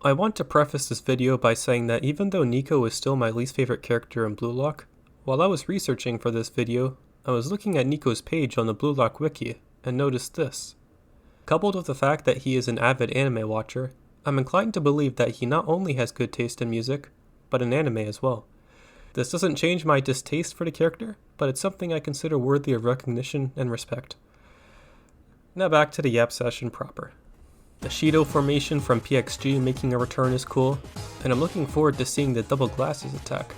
I want to preface this video by saying that even though NIKO is still my least favorite character in Blue Lock, while I was researching for this video, I was looking at NIKO's page on the Blue Lock wiki and noticed this. Coupled with the fact that he is an avid anime watcher, I'm inclined to believe that he not only has good taste in music, but in anime as well. This doesn't change my distaste for the character, but it's something I consider worthy of recognition and respect. Now back to the Yap session proper. The Shido formation from PXG making a return is cool, and I'm looking forward to seeing the double glasses attack.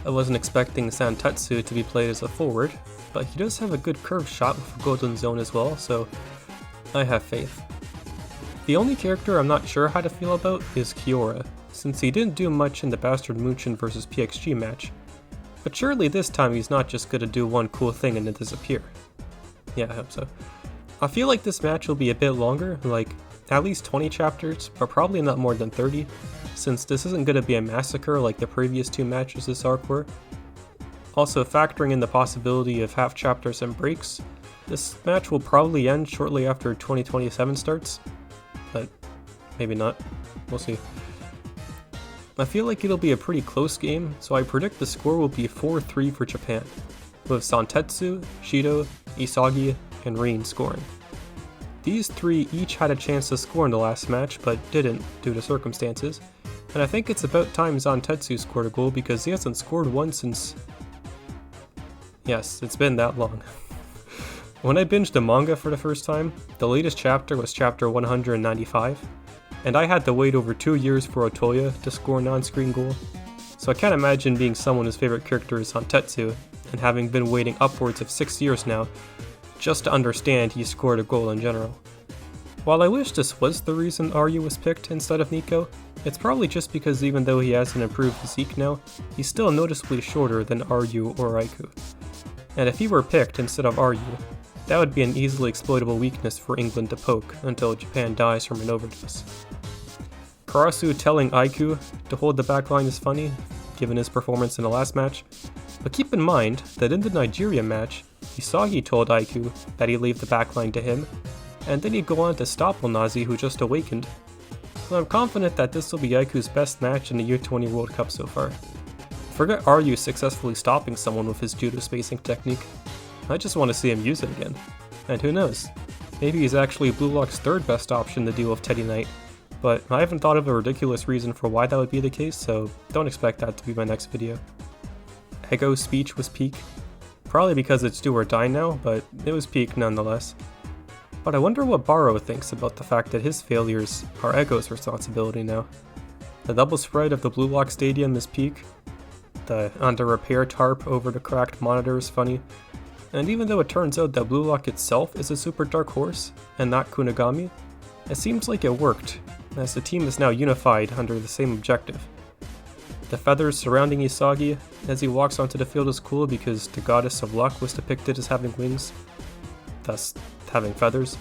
I wasn't expecting Santetsu to be played as a forward, but he does have a good curved shot with a golden zone as well, so I have faith. The only character I'm not sure how to feel about is Kiora, since he didn't do much in the Bastard Munchin vs PXG match. But surely this time he's not just gonna do one cool thing and then disappear. Yeah, I hope so. I feel like this match will be a bit longer, like at least 20 chapters, but probably not more than 30, since this isn't going to be a massacre like the previous two matches this arc were. Also, factoring in the possibility of half chapters and breaks, this match will probably end shortly after 2027 starts, but maybe not. We'll see. I feel like it'll be a pretty close game, so I predict the score will be 4-3 for Japan, with Santetsu, Shido, Isagi, and Rin scoring. These three each had a chance to score in the last match, but didn't due to circumstances, and I think it's about time Santetsu scored a goal because he hasn't scored one since... Yes, it's been that long. When I binged the manga for the first time, the latest chapter was chapter 195, and I had to wait over 2 years for Otoya to score an on-screen goal, so I can't imagine being someone whose favorite character is Santetsu, and having been waiting upwards of 6 years now, just to understand he scored a goal in general. While I wish this was the reason Ryu was picked instead of NIKO, it's probably just because even though he has an improved physique now, he's still noticeably shorter than Ryu or Aiku. And if he were picked instead of Ryu, that would be an easily exploitable weakness for England to poke until Japan dies from an overdose. Karasu telling Aiku to hold the backline is funny, given his performance in the last match, but keep in mind that in the Nigeria match, Isagi told Aiku that he'd leave the backline to him, and then he'd go on to stop Onazi, who just awakened. So I'm confident that this will be Aiku's best match in the U20 World Cup so far. Forget Ryu successfully stopping someone with his judo spacing technique. I just want to see him use it again. And who knows, maybe he's actually Blue Lock's third best option to deal with Teddy Knight, but I haven't thought of a ridiculous reason for why that would be the case, so don't expect that to be my next video. Ego's speech was peak. Probably because it's do or die now, but it was peak nonetheless. But I wonder what Baro thinks about the fact that his failures are Ego's responsibility now. The double spread of the Blue Lock Stadium is peak. The under repair tarp over the cracked monitor is funny. And even though it turns out that Blue Lock itself is a super dark horse, and not Kunigami, it seems like it worked, as the team is now unified under the same objective. The feathers surrounding Isagi as he walks onto the field is cool because the goddess of luck was depicted as having wings, thus having feathers.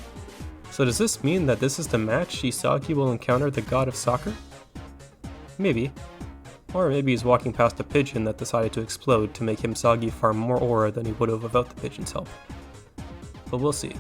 So does this mean that this is the match Isagi will encounter the god of soccer? Maybe. Or maybe he's walking past a pigeon that decided to explode to make Isagi farm more aura than he would have without the pigeon's help. But we'll see.